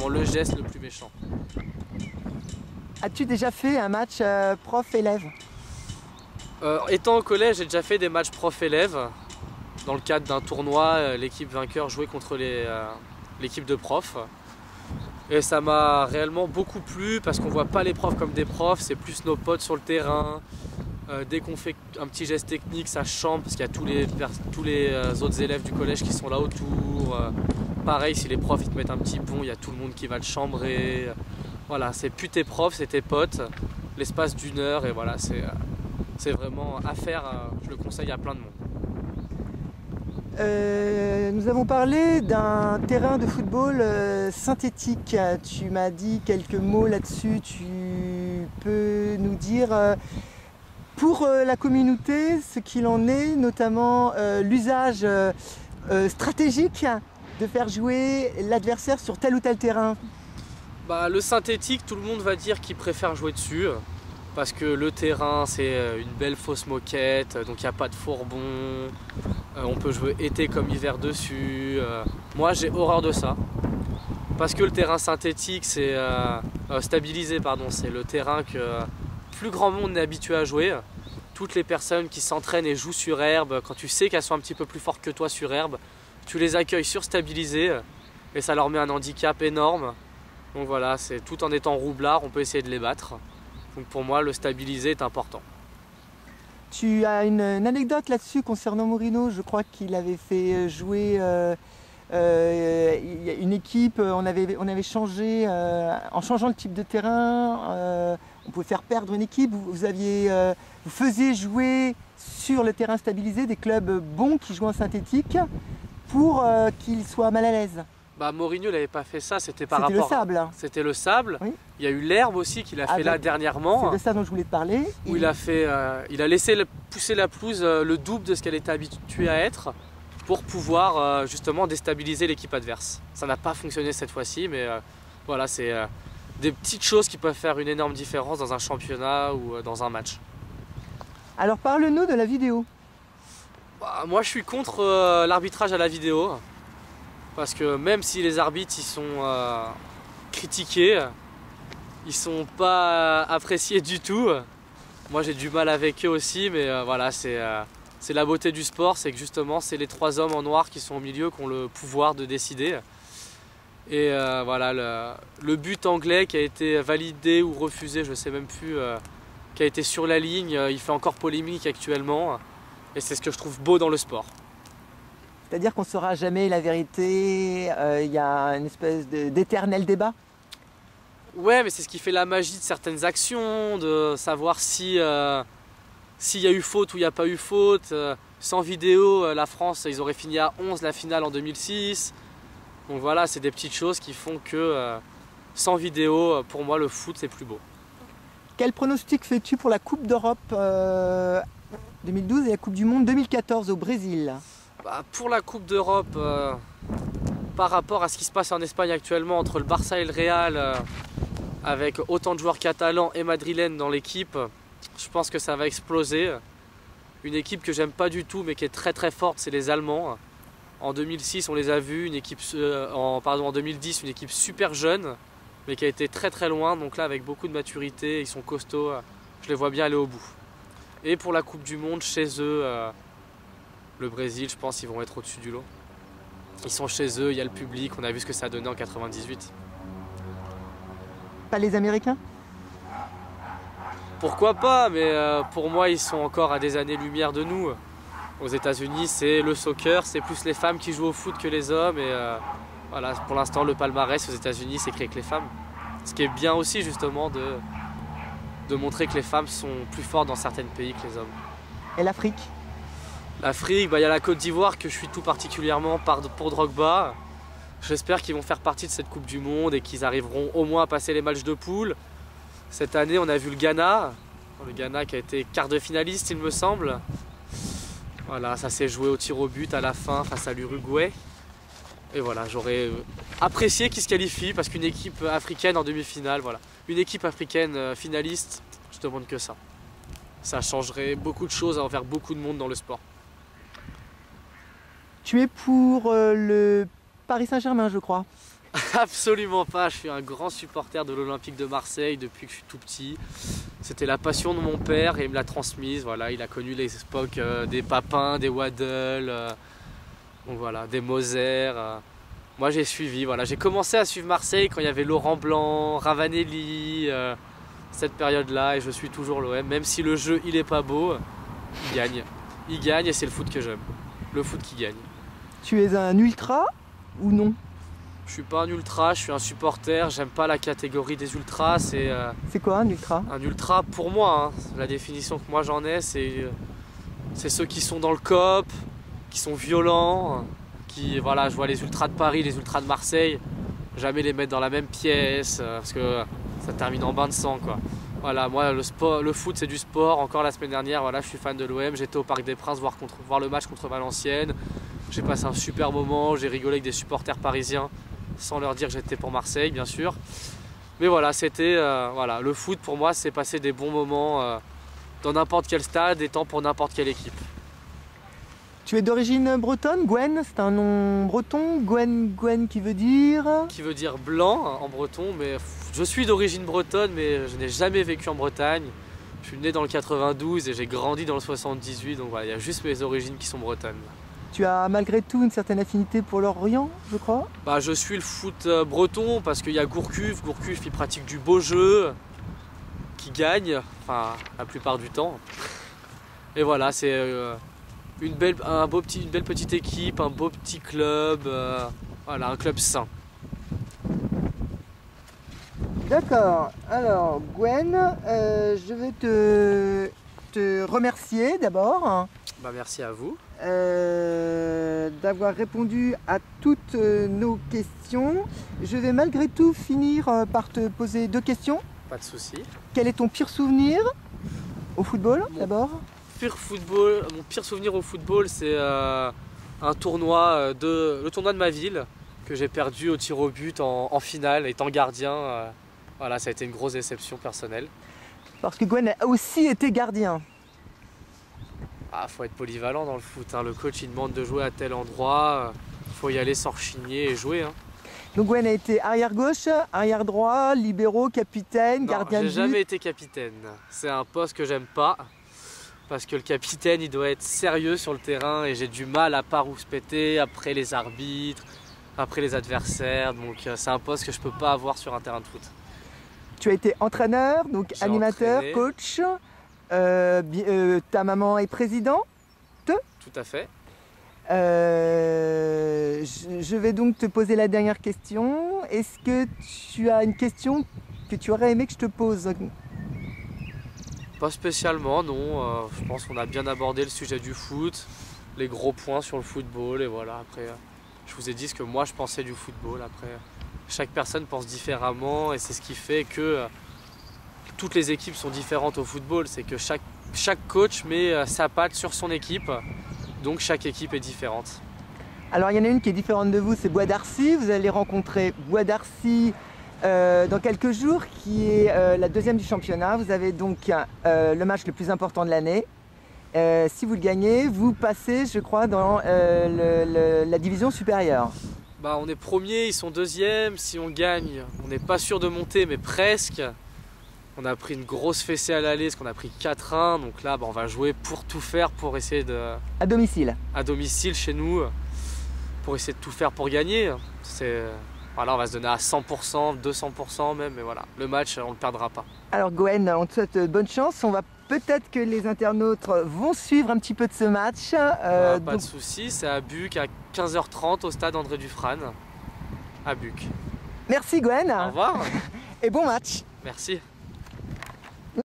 vraiment le geste le plus méchant. As-tu déjà fait un match prof-élève? Étant au collège, j'ai déjà fait des matchs prof-élève. Dans le cadre d'un tournoi, l'équipe vainqueur jouait contre l'équipe de profs. Et ça m'a réellement beaucoup plu parce qu'on voit pas les profs comme des profs, c'est plus nos potes sur le terrain. Dès qu'on fait un petit geste technique, ça chambre parce qu'il y a tous les autres élèves du collège qui sont là autour. Pareil, si les profs ils te mettent un petit pont, il y a tout le monde qui va le chambrer. Voilà, c'est plus tes profs, c'est tes potes. L'espace d'une heure et voilà, c'est vraiment à faire, je le conseille à plein de monde. Nous avons parlé d'un terrain de football synthétique. Tu m'as dit quelques mots là-dessus. Tu peux nous dire pour la communauté ce qu'il en est, notamment l'usage stratégique de faire jouer l'adversaire sur tel ou tel terrain? Le synthétique, tout le monde va dire qu'il préfère jouer dessus. Parce que le terrain c'est une belle fausse moquette, donc il n'y a pas de fourbon, on peut jouer été comme hiver dessus. Moi j'ai horreur de ça, parce que le terrain synthétique c'est stabilisé, pardon, c'est le terrain que plus grand monde n'est habitué à jouer. Toutes les personnes qui s'entraînent et jouent sur herbe, quand tu sais qu'elles sont un petit peu plus fortes que toi sur herbe, tu les accueilles surstabilisées et ça leur met un handicap énorme. Donc voilà, c'est tout en étant roublard, on peut essayer de les battre. Donc pour moi, le stabiliser est important. Tu as une anecdote là-dessus concernant Morino. Je crois qu'il avait fait jouer une équipe, on avait changé, en changeant le type de terrain, on pouvait faire perdre une équipe. Vous faisiez jouer sur le terrain stabilisé des clubs bons qui jouaient en synthétique pour qu'ils soient mal à l'aise. Mourinho n'avait pas fait ça, c'était par rapport... C'était le sable. C'était le sable. Oui. Il y a eu l'herbe aussi qu'il a fait là dernièrement. C'est de ça dont je voulais te parler. Où il a laissé pousser la pelouse le double de ce qu'elle était habituée à être pour pouvoir justement déstabiliser l'équipe adverse. Ça n'a pas fonctionné cette fois-ci, mais voilà, c'est des petites choses qui peuvent faire une énorme différence dans un championnat ou dans un match. Alors parle-nous de la vidéo. Moi je suis contre l'arbitrage à la vidéo. Parce que même si les arbitres ils sont critiqués, ils sont pas appréciés du tout. Moi j'ai du mal avec eux aussi, mais voilà, c'est la beauté du sport, c'est que justement c'est les trois hommes en noir qui sont au milieu qui ont le pouvoir de décider. Et voilà, le but anglais qui a été validé ou refusé, je sais même plus, qui a été sur la ligne, il fait encore polémique actuellement. Et c'est ce que je trouve beau dans le sport. C'est-à-dire qu'on ne saura jamais la vérité, il y a une espèce d'éternel débat? Ouais, mais c'est ce qui fait la magie de certaines actions, de savoir s'il y a eu faute ou il n'y a pas eu faute. Sans vidéo, la France, ils auraient fini à 11 la finale en 2006. Donc voilà, c'est des petites choses qui font que sans vidéo, pour moi, le foot, c'est plus beau. Quel pronostic fais-tu pour la Coupe d'Europe 2012 et la Coupe du Monde 2014 au Brésil? Pour la Coupe d'Europe, par rapport à ce qui se passe en Espagne actuellement entre le Barça et le Real, avec autant de joueurs catalans et madrilènes dans l'équipe, je pense que ça va exploser. Une équipe que j'aime pas du tout mais qui est très très forte, c'est les Allemands. En 2006 on les a vus, en 2010 une équipe super jeune mais qui a été très très loin, donc là avec beaucoup de maturité, ils sont costauds, je les vois bien aller au bout. Et pour la Coupe du Monde, chez eux, le Brésil, je pense qu'ils vont être au-dessus du lot. Ils sont chez eux, il y a le public, on a vu ce que ça a donné en 98. Pas les Américains? Pourquoi pas, mais pour moi ils sont encore à des années-lumière de nous. Aux États-Unis c'est le soccer, c'est plus les femmes qui jouent au foot que les hommes. Et voilà, pour l'instant le palmarès aux États-Unis c'est créé que les femmes. Ce qui est bien aussi justement de montrer que les femmes sont plus fortes dans certains pays que les hommes. Et l'Afrique? L'Afrique, il y a la Côte d'Ivoire que je suis tout particulièrement pour Drogba. J'espère qu'ils vont faire partie de cette Coupe du Monde et qu'ils arriveront au moins à passer les matchs de poule. Cette année, on a vu le Ghana qui a été quart de finaliste, il me semble. Voilà, ça s'est joué au tir au but à la fin face à l'Uruguay. Et voilà, j'aurais apprécié qu'ils se qualifient parce qu'une équipe africaine en demi-finale, voilà. Une équipe africaine finaliste, je demande que ça. Ça changerait beaucoup de choses envers beaucoup de monde dans le sport. Tu es pour le Paris Saint-Germain, je crois. Absolument pas, je suis un grand supporter de l'Olympique de Marseille depuis que je suis tout petit. C'était la passion de mon père et il me l'a transmise. Voilà, il a connu les époques des Papins, des Waddle, donc voilà, des Moser. Moi j'ai suivi, voilà. J'ai commencé à suivre Marseille quand il y avait Laurent Blanc, Ravanelli, cette période-là, et je suis toujours l'OM. Même si le jeu il est pas beau, il gagne. Il gagne et c'est le foot que j'aime. Le foot qui gagne. Tu es un ultra ou non? Je suis pas un ultra, je suis un supporter, j'aime pas la catégorie des ultras. C'est quoi un ultra? Un ultra pour moi, hein, la définition que moi j'en ai, c'est ceux qui sont dans le COP, qui sont violents, voilà, je vois les ultras de Paris, les ultras de Marseille, jamais les mettre dans la même pièce, parce que ça termine en bain de sang, quoi. Voilà, moi le foot c'est du sport. Encore la semaine dernière, voilà, je suis fan de l'OM, j'étais au Parc des Princes voir le match contre Valenciennes. J'ai passé un super moment, j'ai rigolé avec des supporters parisiens sans leur dire que j'étais pour Marseille, bien sûr. Mais voilà, c'était voilà, le foot pour moi, c'est passer des bons moments dans n'importe quel stade, étant pour n'importe quelle équipe. Tu es d'origine bretonne, Gwen, c'est un nom breton. Gwen qui veut dire? Qui veut dire blanc en breton, mais je suis d'origine bretonne, mais je n'ai jamais vécu en Bretagne. Je suis né dans le 92 et j'ai grandi dans le 78, donc voilà, il y a juste mes origines qui sont bretonnes. Tu as malgré tout une certaine affinité pour l'Orient, je crois? Bah, je suis le foot breton parce qu'il y a Gourcuff. Gourcuff, il pratique du beau jeu, qui gagne, enfin la plupart du temps. Et voilà, c'est une belle petite équipe, un beau petit club, voilà, un club sain. D'accord, alors Gwen, je vais te remercier d'abord. Bah, merci à vous. D'avoir répondu à toutes nos questions. Je vais malgré tout finir par te poser 2 questions. Pas de souci. Quel est ton pire souvenir au football d'abord? Mon pire souvenir au football, c'est un tournoi le tournoi de ma ville que j'ai perdu au tir au but en finale, étant gardien. Voilà, ça a été une grosse déception personnelle. Parce que Gwen a aussi été gardien. Ah, faut être polyvalent dans le foot, hein. Le coach il demande de jouer à tel endroit, faut y aller sans rechigner et jouer, hein. Donc Gwen a été arrière gauche, arrière droit, libéraux, capitaine, gardien de but. J'ai jamais été capitaine. C'est un poste que j'aime pas parce que le capitaine il doit être sérieux sur le terrain et j'ai du mal à pas rouspéter après les arbitres, après les adversaires. Donc c'est un poste que je peux pas avoir sur un terrain de foot. Tu as été entraîneur, donc animateur, coach. Ta maman est présidente? Tout à fait. Je vais donc te poser la dernière question. Est-ce que tu as une question que tu aurais aimé que je te pose? Pas spécialement, non. Je pense qu'on a bien abordé le sujet du foot, les gros points sur le football, et voilà. Après, je vous ai dit ce que moi je pensais du football. Après, chaque personne pense différemment et c'est ce qui fait que toutes les équipes sont différentes au football. C'est que chaque coach met sa patte sur son équipe, donc chaque équipe est différente. Alors il y en a une qui est différente de vous, c'est Bois d'Arcy. Vous allez rencontrer Bois d'Arcy dans quelques jours, qui est la 2e du championnat. Vous avez donc le match le plus important de l'année. Si vous le gagnez, vous passez, je crois, dans la division supérieure. Bah, on est premier, ils sont 2e. Si on gagne, on n'est pas sûr de monter, mais presque. On a pris une grosse fessée à l'aller, parce qu'on a pris 4-1. Donc là, bah, on va jouer pour tout faire, pour essayer de... À domicile? À domicile, chez nous, pour essayer de tout faire pour gagner. Voilà, on va se donner à 100%, 200% même, mais voilà, le match, on ne le perdra pas. Alors Gwen, on te souhaite bonne chance. Peut-être que les internautes vont suivre un petit peu de ce match. Pas de souci, c'est à Buc à 15h30 au stade André Dufresne, à Buc. Merci Gwen. Au revoir. Et bon match. Merci.